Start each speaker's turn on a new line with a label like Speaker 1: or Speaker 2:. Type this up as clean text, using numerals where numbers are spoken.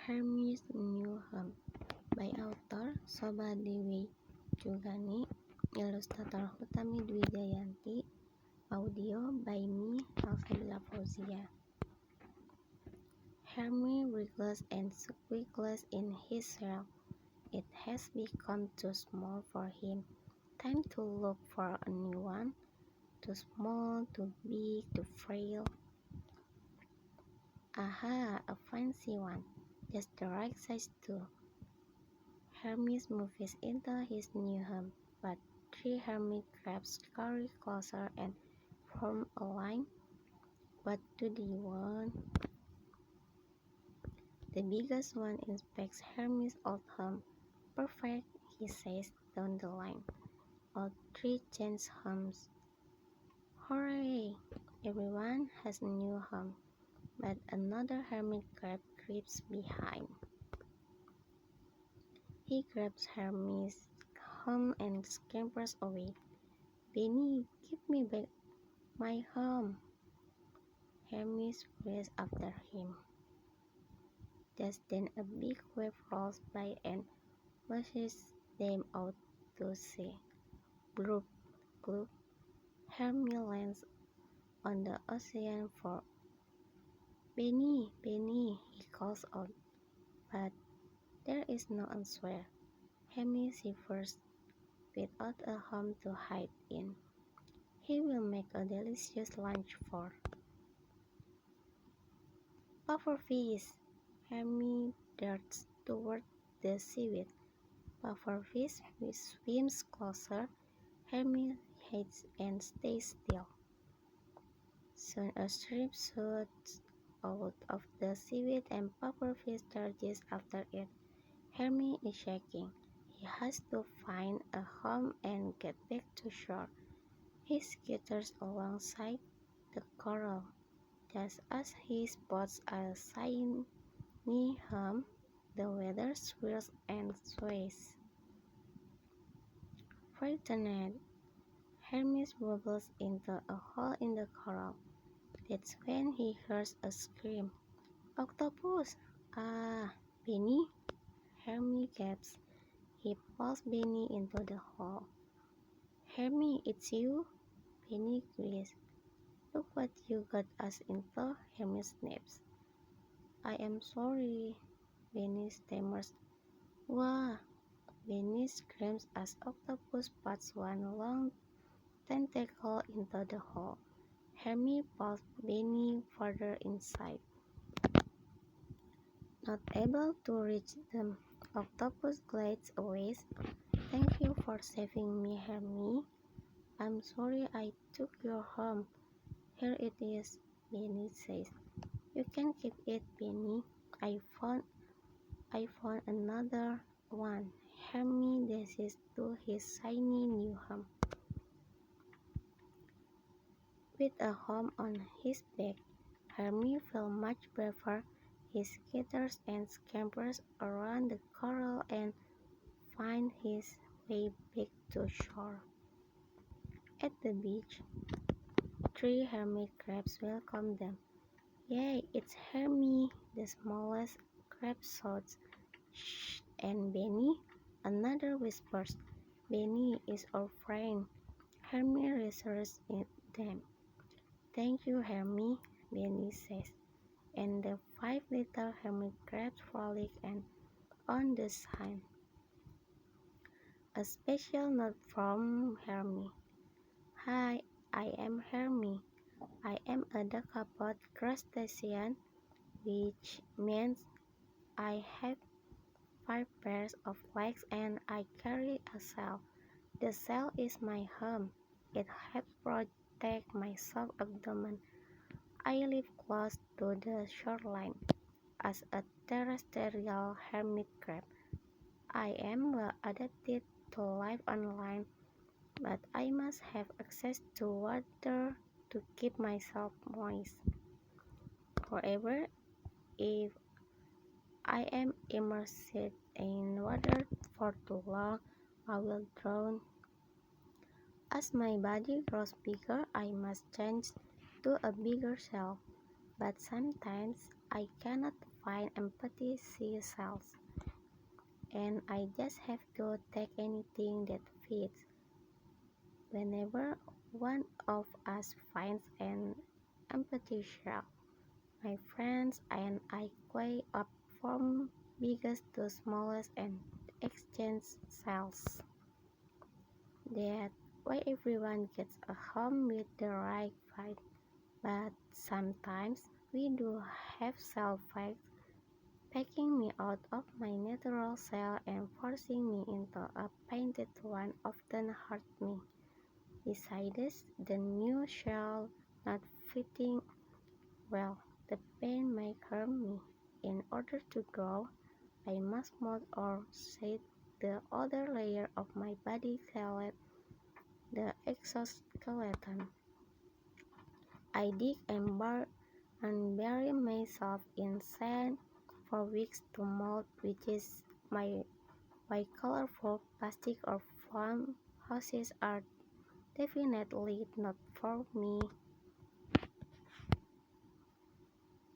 Speaker 1: Hermes New Home by author Soba Dewi Jugani, Ilustrator Hutami Dwi Jayanti, audio by me, Alfabila Fauzia. Hermes wriggles and squiggles in his shell. It has become too small for him. Time to look for a new one. Too small, too big, too frail. Aha, a fancy one. Just the right size too. Hermes moves into his new home, but three hermit crabs scurry closer and form a line. What do they want? The biggest one inspects Hermes' old home. Perfect, he says down the line. All three change homes. Hooray! Everyone has a new home, but another hermit crab creeps behind. He grabs Hermes' home and scampers away. Benny, give me back my home. Hermes races after him. Just then a big wave rolls by and washes them out to sea. Bloop, bloop. Hermes lands on the ocean floor. Benny, Benny, he calls out, but there is no answer. Hermes shivers without a home to hide in. He will make a delicious lunch for Pufferfish. Hermes darts toward the seaweed. Pufferfish swims closer. Hermes hides and stays still. Soon a shrimp shoots out of the seaweed and Pufferfish charges after it. Hermes is shaking. He has to find a home and get back to shore. He skitters alongside the coral. Just as he spots a shiny home, the water swirls and sways. Frightened, Hermes wobbles into a hole in the coral. That's when he hears a scream. Octopus! Ah, Benny! Hermes gasps. He pulls Benny into the hole. Hermes, it's you? Benny cries. Look what you got us into, Hermes snaps. I am sorry, Benny stammers. Wah! Benny screams as Octopus puts one long tentacle into the hole. Hermes pulls Benny further inside. Not able to reach them, Octopus glides away. Thank you for saving me, Hermes. I'm sorry I took your home. Here it is, Benny says. You can keep it, Benny. I found another one. Hermes dashes to his shiny new home. With a home on his back, Hermes feels much braver. He skitters and scampers around the coral and finds his way back to shore. At the beach, three hermit crabs welcome them. Yay, it's Hermes, the smallest crab shouts. Shh, and Benny? Another whispers. Benny is our friend. Hermes reassures them. Thank you, Hermes, Benny says. And the five little hermit crabs frolic and on the sand. A special note from Hermes. Hi, I am Hermes. I am a decapod crustacean, which means I have 5 pairs of legs and I carry a shell. The shell is my home. It helps protect my soft abdomen. I live close to the shoreline. As a terrestrial hermit crab, I am well adapted to life on land, but I must have access to water to keep myself moist. However, if I am immersed in water for too long, I will drown. As my body grows bigger, I must change to a bigger shell, but sometimes I cannot find empty sea cells, and I just have to take anything that fits. Whenever one of us finds an empty shell, my friends and I queue up from biggest to smallest and exchange cells. That way everyone gets a home with the right vibe. But sometimes we do have cell fights. Packing me out of my natural cell and forcing me into a painted one often hurt me. Besides the new shell not fitting well, the pain might harm me. In order to grow, I must mold or shed the other layer of my body called the exoskeleton. I dig and bury myself in sand for weeks to mold, which is my why colorful plastic or foam houses are definitely not for me.